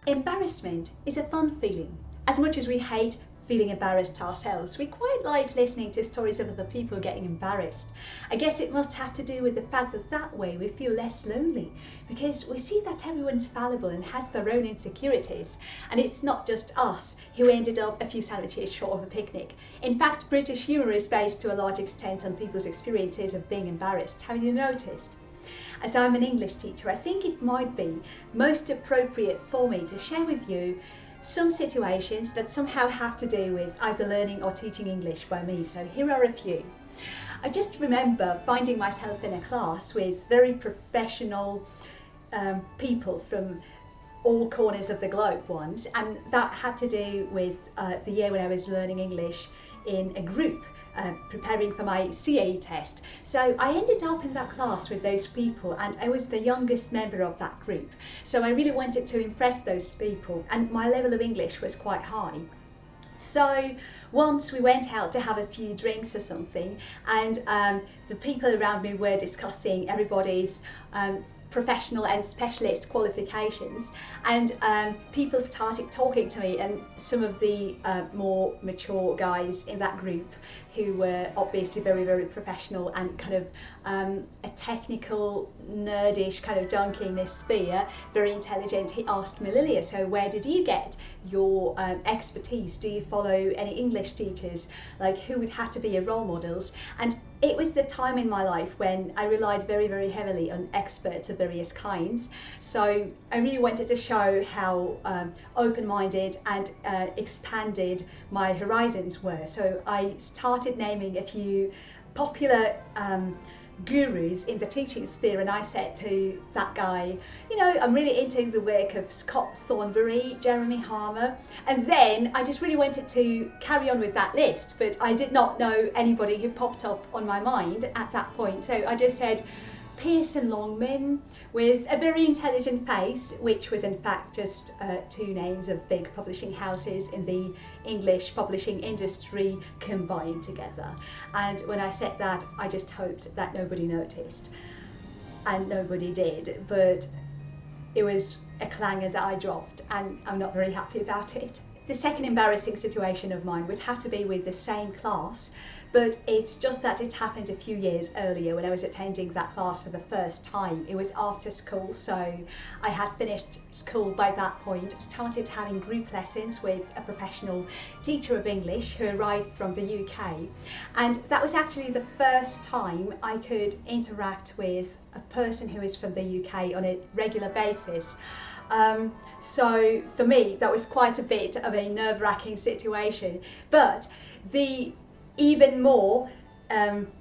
Embarrassment is a fun feeling. As much as we hate feeling embarrassed ourselves, we quite like listening to stories of other people getting embarrassed. I guess it must have to do with the fact that way we feel less lonely, because we see that everyone's fallible and has their own insecurities, and it's not just us who ended up a few sandwiches short of a picnic. In fact, British humour is based to a large extent on people's experiences of being embarrassed. Have you noticed? As I'm an English teacher, I think it might be most appropriate for me to share with you some situations that somehow have to do with either learning or teaching English by me. So here are a few. I just remember finding myself in a class with very professional people from all corners of the globe once, and that had to do with the year when I was learning English in a group, preparing for my CA test. So I ended up in that class with those people, and I was the youngest member of that group. So I really wanted to impress those people, and my level of English was quite high. So once we went out to have a few drinks or something, and the people around me were discussing everybody's professional and specialist qualifications, and people started talking to me, and some of the more mature guys in that group who were obviously very professional and kind of a technical nerdish kind of junkie in this sphere, very intelligent, he asked me, Lilia, so where did you get your expertise? Do you follow any English teachers? Like, who would have to be your role models? And it was the time in my life when I relied very heavily on experts of various kinds. So I really wanted to show how open-minded and expanded my horizons were. So I started naming a few popular gurus in the teaching sphere, and I said to that guy, you know, I'm really into the work of Scott Thornbury, Jeremy Harmer, and then I just really wanted to carry on with that list, but I did not know anybody who popped up on my mind at that point. So I just said Pearson Longman with a very intelligent face, which was in fact just two names of big publishing houses in the English publishing industry combined together. And when I said that, I just hoped that nobody noticed, and nobody did, but it was a clanger that I dropped, and I'm not very happy about it. The second embarrassing situation of mine would have to be with the same class, but it's just that it happened a few years earlier when I was attending that class for the first time. It was after school, so I had finished school by that point, started having group lessons with a professional teacher of English who arrived from the UK, and that was actually the first time I could interact with a person who is from the UK on a regular basis. So for me, that was quite a bit of a nerve-wracking situation. But the even more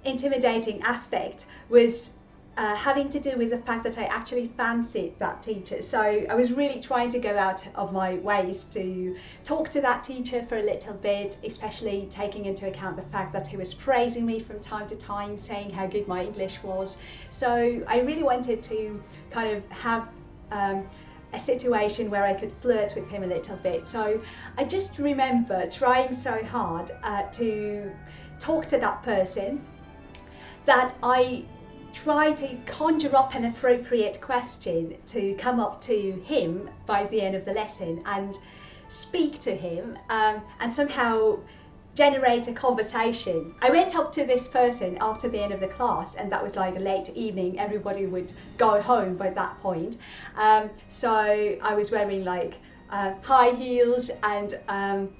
intimidating aspect was having to do with the fact that I actually fancied that teacher. So I was really trying to go out of my ways to talk to that teacher for a little bit, especially taking into account the fact that he was praising me from time to time, saying how good my English was. So I really wanted to kind of have a situation where I could flirt with him a little bit. So I just remember trying so hard to talk to that person that I tried to conjure up an appropriate question to come up to him by the end of the lesson and speak to him and somehow generate a conversation. I went up to this person after the end of the class, and that was like a late evening, everybody would go home by that point. So I was wearing like high heels and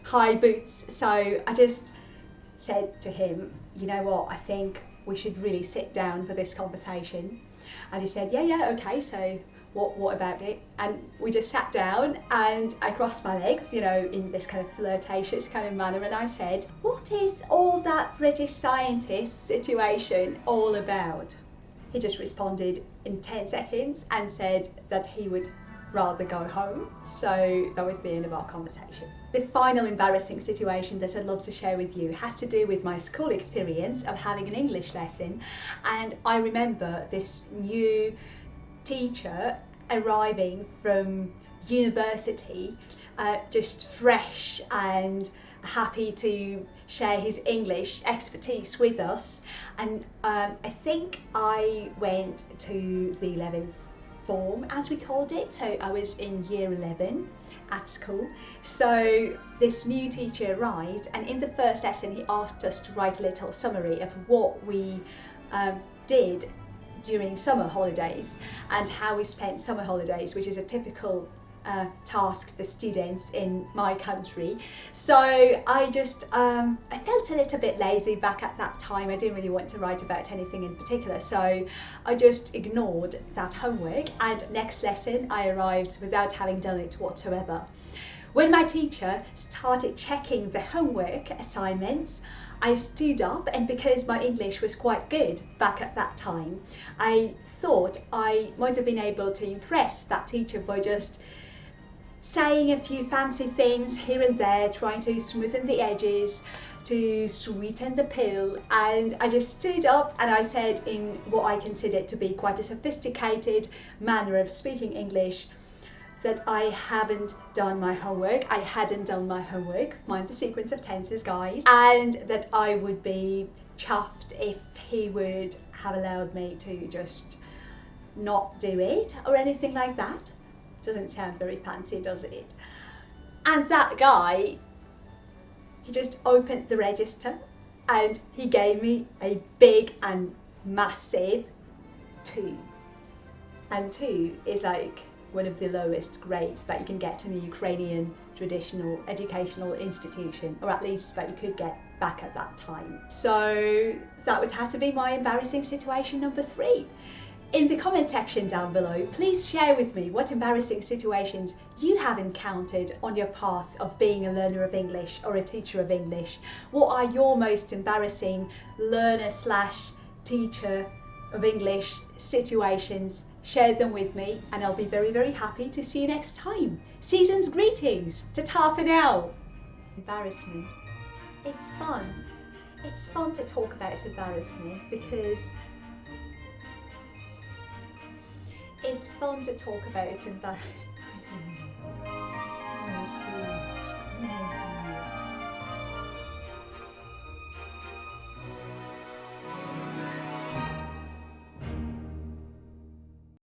high boots. So I just said to him, you know what, I think we should really sit down for this conversation. And he said, yeah, okay, so what about it? And we just sat down, and I crossed my legs, you know, in this kind of flirtatious kind of manner, and I said, what is all that British scientist situation all about? He just responded in 10 seconds and said that he would rather go home. So that was the end of our conversation. The final embarrassing situation that I'd love to share with you has to do with my school experience of having an English lesson. And I remember this new teacher arriving from university, just fresh and happy to share his English expertise with us. And I think I went to the 11th form, as we called it. So I was in year 11 at school. So this new teacher arrived, and in the first lesson he asked us to write a little summary of what we did during summer holidays and how we spent summer holidays, which is a typical task for students in my country. So I just I felt a little bit lazy back at that time. I didn't really want to write about anything in particular, so I just ignored that homework, and next lesson I arrived without having done it whatsoever. When my teacher started checking the homework assignments, I stood up, and because my English was quite good back at that time, I thought I might have been able to impress that teacher by just saying a few fancy things here and there, trying to smoothen the edges, to sweeten the pill. And I just stood up and I said, in what I considered to be quite a sophisticated manner of speaking English, that I haven't done my homework. I hadn't done my homework, mind the sequence of tenses, guys, and that I would be chuffed if he would have allowed me to just not do it or anything like that. Doesn't sound very fancy, does it? And that guy, he just opened the register and he gave me a big and massive 2. And 2 is like one of the lowest grades that you can get in a Ukrainian traditional educational institution, or at least that you could get back at that time. So that would have to be my embarrassing situation number 3. In the comment section down below, please share with me what embarrassing situations you have encountered on your path of being a learner of English or a teacher of English. What are your most embarrassing learner/teacher of English situations? Share them with me and I'll be very, very happy to see you next time. Season's greetings. Ta-ta for now. Embarrassment. It's fun. It's fun to talk about embarrassment because it's fun to talk about embarrassment.